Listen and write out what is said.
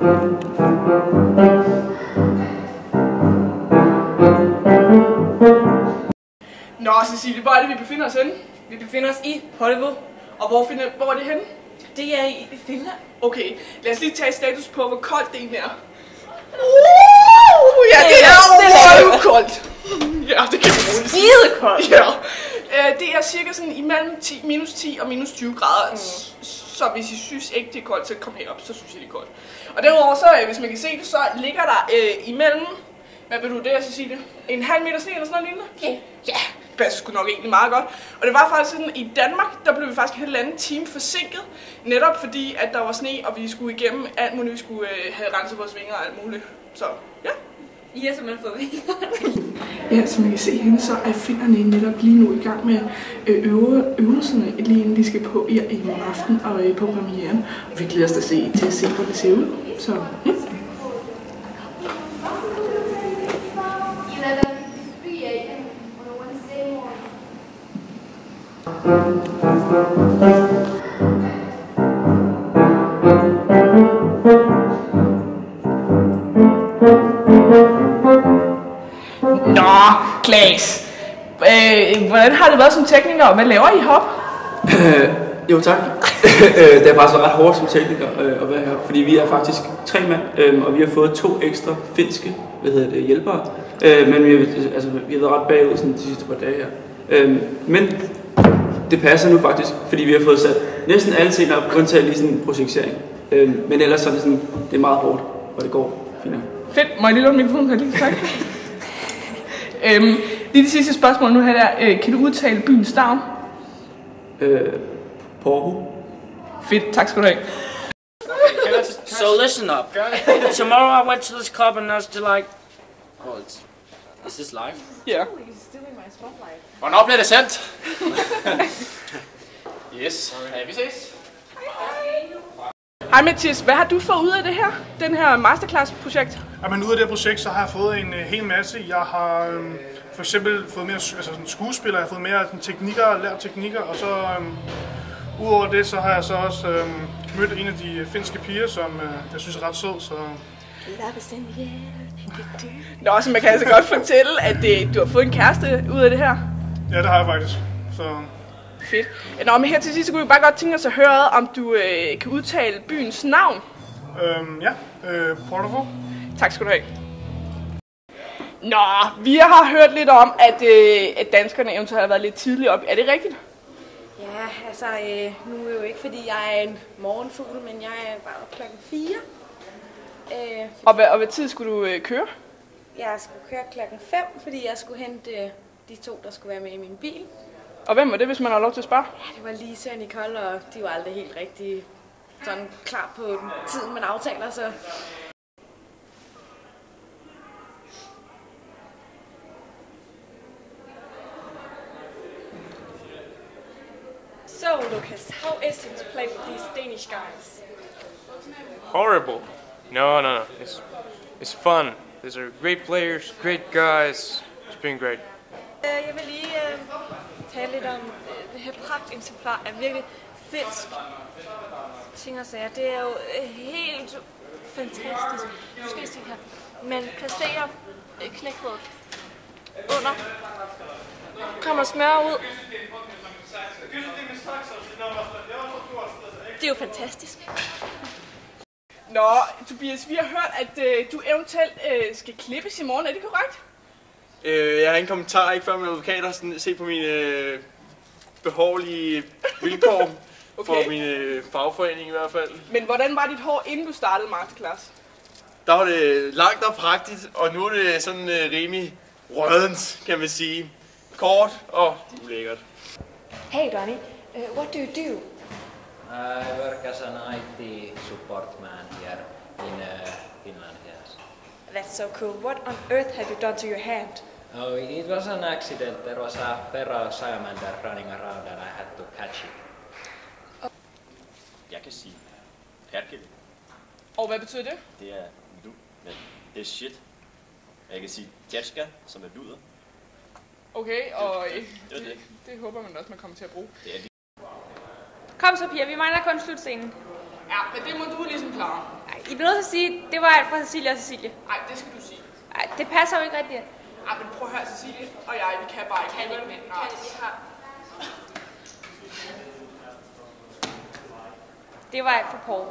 Nå, Cecilie, hvor er det, vi befinder os henne? Vi befinder os i Hollywood. Og hvor er det henne? Det er i Finland. Okay, lad os lige tage status på, hvor koldt det egentlig er. Ja, det er koldt. Ja, det kan man roligt sige. Skide koldt. Ja. Det er cirka sådan imellem minus 10 og minus 20 grader. Så hvis I synes ikke, det er koldt, så kom herop, så synes I, det er koldt. Og derudover, så hvis man kan se det, så ligger der imellem, hvad vil du der, Cecilie? En halv meter sne eller sådan noget lignende? Ja, det passer sgu nok egentlig meget godt. Og det var faktisk sådan, i Danmark, der blev vi faktisk en halvanden time forsinket. Netop fordi, at der var sne, og vi skulle igennem alt muligt. Vi skulle have renset vores vinger og alt muligt. Så ja. I har simpelthen fået vinger. Ja, som I kan se henne, så er finnerne netop lige nu i gang med øvelserne, lige inden de skal på i morgen aften og på premieren. Og vi glæder os til at se, hvordan det ser ud. Så ja. Nå, Klaas. Hvordan har det været som tekniker? Hvad laver I hop? Jo tak. Det har faktisk været ret hårdt som tekniker at være her, fordi vi er faktisk 3 mand, og vi har fået 2 ekstra finske hjælpere. Men vi har været ret bagud sådan de sidste par dage her. Men det passer nu faktisk, fordi vi har fået sat næsten alle ting op, undtagen lige sådan en projektering. Men ellers så er det er meget hårdt, og det går fint. Fedt. Må jeg lige låne mikrofonen? Tak. Lige det sidste spørgsmål nu her der. Kan du udtale byens navn? Porto. Fedt. Tak skal du have. So listen up. Tomorrow I went to this club and I was like, oh, is this live? Ja. Hvornår bliver det sendt? Yes. Vi ses. Hej Mathias, hvad har du fået ud af det her? Den her masterclass-projekt? Jamen, ud af det her projekt, så har jeg fået en hel masse. Jeg har for eksempel fået mere skuespillere, jeg har fået mere teknikker, lært teknikker, og så udover det, så har jeg så også mødt en af de finske piger, som jeg synes er ret sød, så... Nå, så man kan altså godt fortælle, at du har fået en kæreste ud af det her? Ja, det har jeg faktisk, så... Fedt. Nå, men her til sidst, så kunne vi bare godt tænke os at høre, om du kan udtale byens navn. Ja, Porto. Tak skal du have. Nå, vi har hørt lidt om, at danskerne eventuelt har været lidt tidligt op. Er det rigtigt? Ja, altså, nu er jo ikke, fordi jeg er en morgenfugl, men jeg er bare op klokken 4. Og hvad tid skulle du køre? Jeg skulle køre klokken 5, fordi jeg skulle hente de 2, der skulle være med i min bil. Og hvem var det, hvis man har lov til at spørge? Ja, det var Lise og Nicole, og de var aldrig helt rigtig sådan klar på den tiden, man aftaler, så... So, Lucas, how is it to play with these Danish guys? Horrible. No. It's fun. These are great players, great guys. It's been great. Jeg vil lige tale lidt om det her pragteksemplar af virkelig finsk ting og sager. Det er jo helt fantastisk. Nu skal I se her. Man placerer knækbrødet under. Kommer smør ud. Det er jo fantastisk. Nå, Tobias, vi har hørt, at du eventuelt skal klippes i morgen. Er det korrekt? Jeg har ingen kommentar, ikke før min advokat har set på mine behovlige vilkår for min fagforening i hvert fald. Men hvordan var dit hår, inden du startede masterclass? Der var det langt og prægtigt, og nu er det sådan rimelig rødent, kan man sige. Kort og ulækkert. Hey Donny, what do you do? I work as an IT support man here in Finland, yes. That's so cool. What on earth have you done to your hand? Oh, it was an accident. There was a feral salamander running around and I had to catch it. Jeg kan sige perkele. Og hvad betyder det? Det er lud, men det er shit. Jeg kan sige tjatska, som er luder. Okay, og det håber man også, man kommer til at bruge. Det er det. Kom så, Pia, vi mangler kun slutscenen. Ja, men det må du ligesom klare. Nej, I bliver nødt til at sige, det var alt fra Cecilie og Cecilie. Nej, det skal du sige. Ej, det passer jo ikke rigtigt. Ej, men prøv at høre, Cecilie og jeg, vi kan bare ikke. Kan ikke mere. Nej. Det var alt for Paul.